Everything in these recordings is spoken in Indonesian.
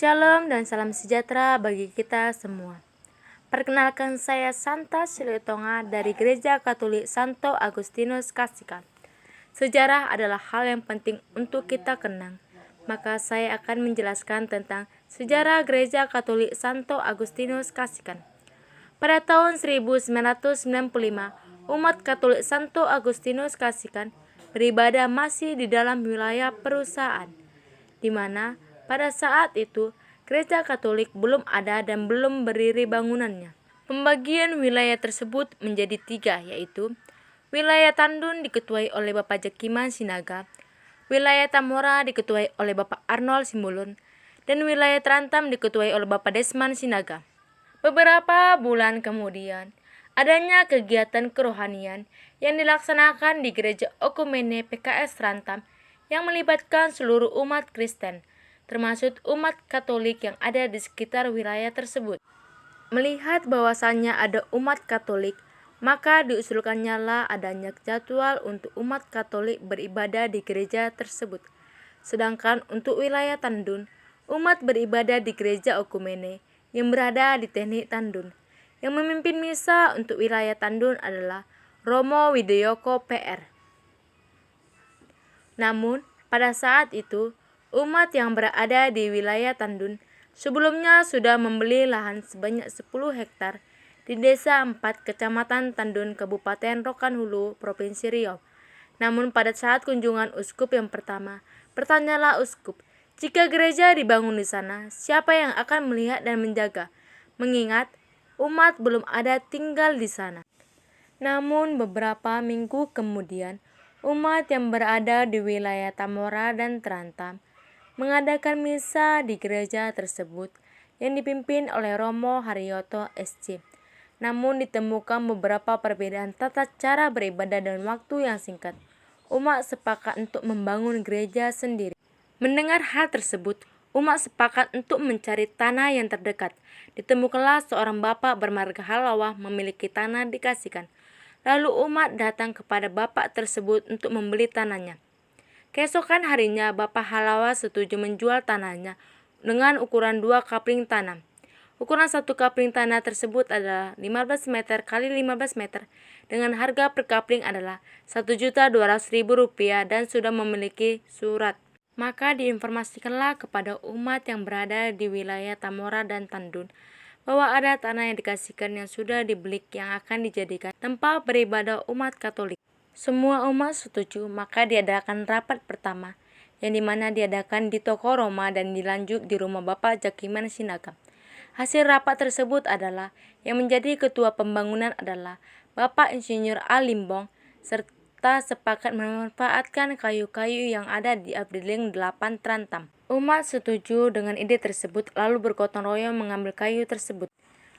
Shalom dan salam sejahtera bagi kita semua. Perkenalkan, saya Santa Silitonga dari Gereja Katolik Santo Agustinus Kasikan. Sejarah adalah hal yang penting untuk kita kenang, maka saya akan menjelaskan tentang sejarah Gereja Katolik Santo Agustinus Kasikan. Pada tahun 1995, umat Katolik Santo Agustinus Kasikan beribadah masih di dalam wilayah perusahaan, di mana pada saat itu Gereja Katolik belum ada dan belum berdiri bangunannya. Pembagian wilayah tersebut menjadi 3, yaitu wilayah Tandun diketuai oleh Bapak Jakiman Sinaga, wilayah Tamora diketuai oleh Bapak Arnold Simbolon, dan wilayah Terantam diketuai oleh Bapak Desman Sinaga. Beberapa bulan kemudian, adanya kegiatan kerohanian yang dilaksanakan di Gereja Okumene PKS Terantam yang melibatkan seluruh umat Kristen, termasuk umat Katolik yang ada di sekitar wilayah tersebut. Melihat bahwasannya ada umat Katolik, maka diusulkannya lah adanya jadwal untuk umat Katolik beribadah di gereja tersebut. Sedangkan untuk wilayah Tandun, umat beribadah di Gereja Okumene yang berada di Teknik Tandun. Yang memimpin misa untuk wilayah Tandun adalah Romo Wideyoko PR. Namun, pada saat itu, umat yang berada di wilayah Tandun sebelumnya sudah membeli lahan sebanyak 10 hektar di Desa 4 Kecamatan Tandun, Kabupaten Rokan Hulu, Provinsi Riau. Namun pada saat kunjungan uskup yang pertama, bertanyalah uskup, jika gereja dibangun di sana, siapa yang akan melihat dan menjaga? Mengingat umat belum ada tinggal di sana. Namun beberapa minggu kemudian, umat yang berada di wilayah Tamora dan Terantam mengadakan misa di gereja tersebut yang dipimpin oleh Romo Haryoto SC. Namun ditemukan beberapa perbedaan tata cara beribadah dan waktu yang singkat. Umat sepakat untuk membangun gereja sendiri. Mendengar hal tersebut, umat sepakat untuk mencari tanah yang terdekat. Ditemukanlah seorang bapak bermarga Halawa memiliki tanah dikasihkan. Lalu umat datang kepada bapak tersebut untuk membeli tanahnya. Keesokan harinya, Bapak Halawa setuju menjual tanahnya dengan ukuran 2 kapling tanah. Ukuran 1 kapling tanah tersebut adalah 15 meter x 15 meter dengan harga per kapling adalah Rp1.200.000 dan sudah memiliki surat. Maka diinformasikanlah kepada umat yang berada di wilayah Tamora dan Tandun bahwa ada tanah yang dikasihkan yang sudah dibeli yang akan dijadikan tempat beribadah umat Katolik. Semua umat setuju, maka diadakan rapat pertama, yang dimana diadakan di toko Roma dan dilanjut di rumah Bapak Jakiman Sinaga. Hasil rapat tersebut adalah yang menjadi ketua pembangunan adalah Bapak Insinyur A. Limbong, serta sepakat memanfaatkan kayu-kayu yang ada di Abdeling 8 Terantam. Umat setuju dengan ide tersebut lalu bergotong royong mengambil kayu tersebut.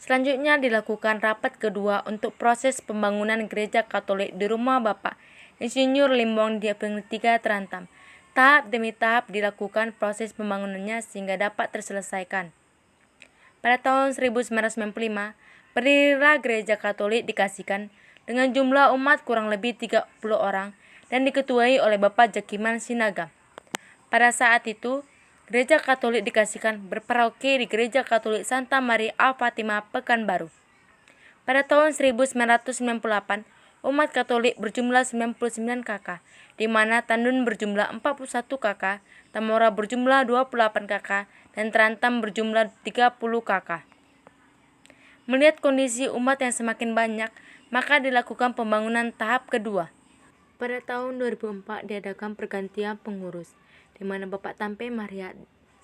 Selanjutnya dilakukan rapat kedua untuk proses pembangunan gereja Katolik di rumah Bapak Insinyur Limbong di Abdeling 3 Terantam. Tahap demi tahap dilakukan proses pembangunannya sehingga dapat terselesaikan. Pada tahun 1995, berdirilah gereja Katolik dikasihkan dengan jumlah umat kurang lebih 30 orang dan diketuai oleh Bapak Jakiman Sinaga. Pada saat itu, Gereja Katolik dikasihkan berparoki di Gereja Katolik Santa Maria Al-Fatimah Pekanbaru. Pada tahun 1998, umat Katolik berjumlah 99 kakak, di mana Tandun berjumlah 41 kakak, Tamora berjumlah 28 kakak, dan Terantam berjumlah 30 kakak. Melihat kondisi umat yang semakin banyak, maka dilakukan pembangunan tahap kedua. Pada tahun 2004 diadakan pergantian pengurus, di mana Bapak Tampe Maria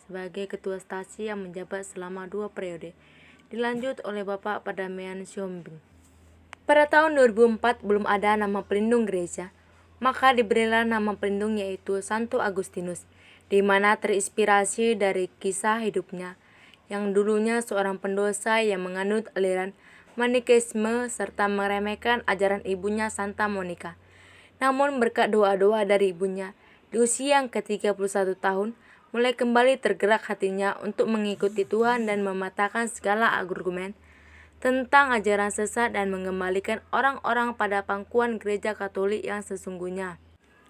sebagai ketua stasi yang menjabat selama 2 periode, dilanjut oleh Bapak Perdamaian Siombing. Pada tahun 2004 belum ada nama pelindung gereja, maka diberilah nama pelindung yaitu Santo Agustinus, di mana terinspirasi dari kisah hidupnya yang dulunya seorang pendosa yang menganut aliran Manikeisme serta meremehkan ajaran ibunya Santa Monica. Namun berkat doa-doa dari ibunya, di usia yang ke-31 tahun, mulai kembali tergerak hatinya untuk mengikuti Tuhan dan mematahkan segala argumen tentang ajaran sesat dan mengembalikan orang-orang pada pangkuan gereja Katolik yang sesungguhnya.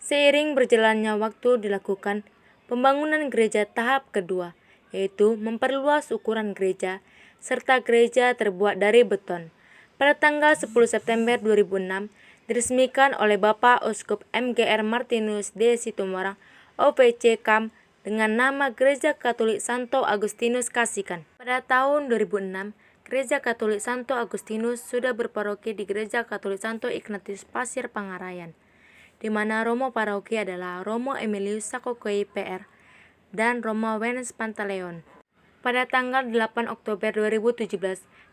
Seiring berjalannya waktu dilakukan pembangunan gereja tahap kedua, yaitu memperluas ukuran gereja, serta gereja terbuat dari beton. Pada tanggal 10 September 2006, diresmikan oleh Bapak Uskup MGR Martinus D. Situmorang, OPC KAM, dengan nama Gereja Katolik Santo Agustinus Kasikan. Pada tahun 2006, Gereja Katolik Santo Agustinus sudah berparoki di Gereja Katolik Santo Ignatius Pasir Pangarayan, di mana Romo Paroki adalah Romo Emilius Sakokoi PR dan Romo Wennes Pantaleon. Pada tanggal 8 Oktober 2017,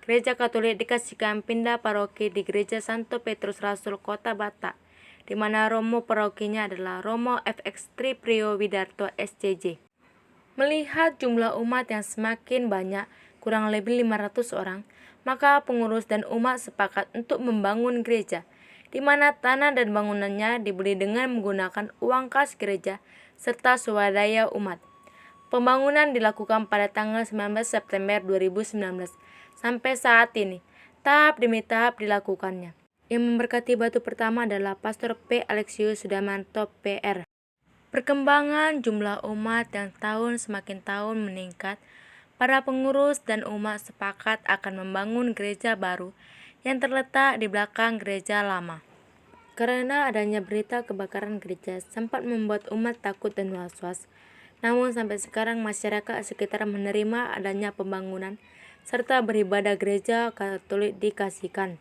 Gereja Katolik dikasihkan pindah paroki di Gereja Santo Petrus Rasul Kota Batak, di mana Romo parokinya adalah Romo FX Tri Prio Widarto SCJ. Melihat jumlah umat yang semakin banyak, kurang lebih 500 orang, maka pengurus dan umat sepakat untuk membangun gereja, di mana tanah dan bangunannya dibeli dengan menggunakan uang kas gereja serta swadaya umat. Pembangunan dilakukan pada tanggal 19 September 2019. Sampai saat ini, tahap demi tahap dilakukannya. Yang memberkati batu pertama adalah Pastor P. Alexius Sudamanto PR. Perkembangan jumlah umat yang semakin tahun meningkat, para pengurus dan umat sepakat akan membangun gereja baru yang terletak di belakang gereja lama. Karena adanya berita kebakaran gereja sempat membuat umat takut dan was-was, namun sampai sekarang masyarakat sekitar menerima adanya pembangunan serta beribadah gereja Katolik dikasihkan.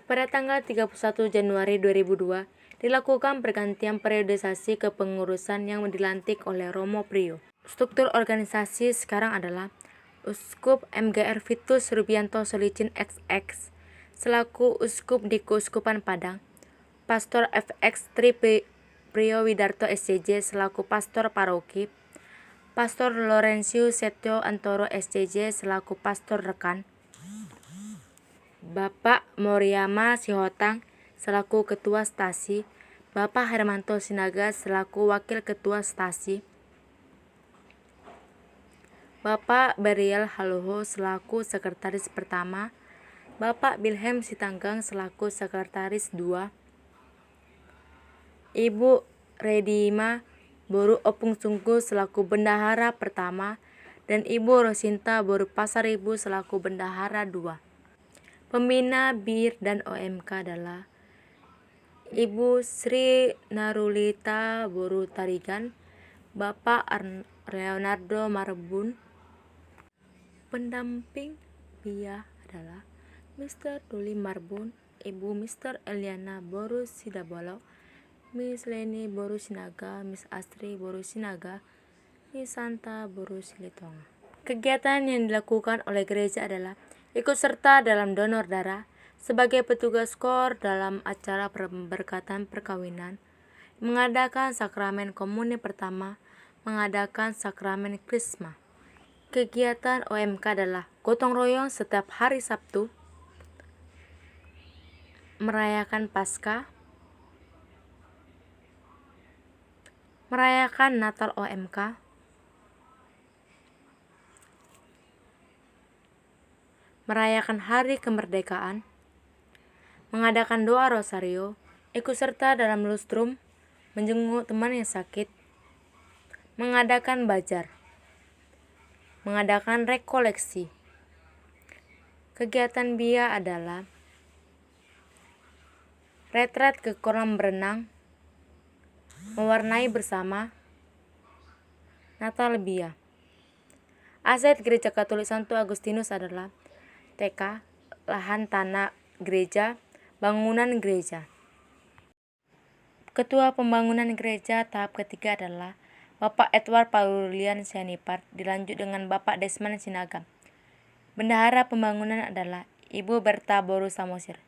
Pada tanggal 31 Januari 2002, dilakukan pergantian periodisasi kepengurusan yang dilantik oleh Romo Prio. Struktur organisasi sekarang adalah Uskup MGR Vitus Rubianto Solicin XX selaku Uskup di Keuskupan Padang, Pastor FX Tri Prio Widarto SCJ selaku Pastor Paroki, Pastor Lorenzius Setio Antoro SCJ selaku Pastor Rekan, Bapak Moriyama Sihotang selaku Ketua Stasi, Bapak Hermanto Sinaga selaku Wakil Ketua Stasi, Bapak Beriel Haluho selaku Sekretaris Pertama, Bapak Wilhelm Sitanggang selaku Sekretaris 2, Ibu Redima Boru Opung Sunggu selaku Bendahara Pertama, dan Ibu Rosinta Boru Pasar Ibu selaku Bendahara 2. Pembina BIR dan OMK adalah Ibu Sri Narulita Boru Tarigan, Bapak Leonardo Marbun. Pendamping BIA adalah Mr. Duli Marbun, Ibu Mr. Eliana Boru Sidabolo, Miss Leni Boru Sinaga, Miss Astri Boru Sinaga, Miss Santa Boru Silitonga. Kegiatan yang dilakukan oleh gereja adalah ikut serta dalam donor darah, sebagai petugas KOR dalam acara pemberkatan perkawinan, mengadakan sakramen komuni pertama, mengadakan sakramen krisma. Kegiatan OMK adalah gotong royong setiap hari Sabtu, merayakan Paskah, merayakan Natal OMK, merayakan Hari Kemerdekaan, mengadakan doa rosario, ikut serta dalam lustrum, menjenguk teman yang sakit, mengadakan bazar, mengadakan rekoleksi. Kegiatan BIA adalah retret ke kolam berenang, mewarnai bersama, Natal BIA. Aset Gereja Katolik Santo Agustinus adalah TK, lahan tanah gereja, bangunan gereja. Ketua Pembangunan Gereja tahap ketiga adalah Bapak Edward Paulian Sianipar, dilanjut dengan Bapak Desmond Sinaga. Bendahara pembangunan adalah Ibu Berta Boru Samosir.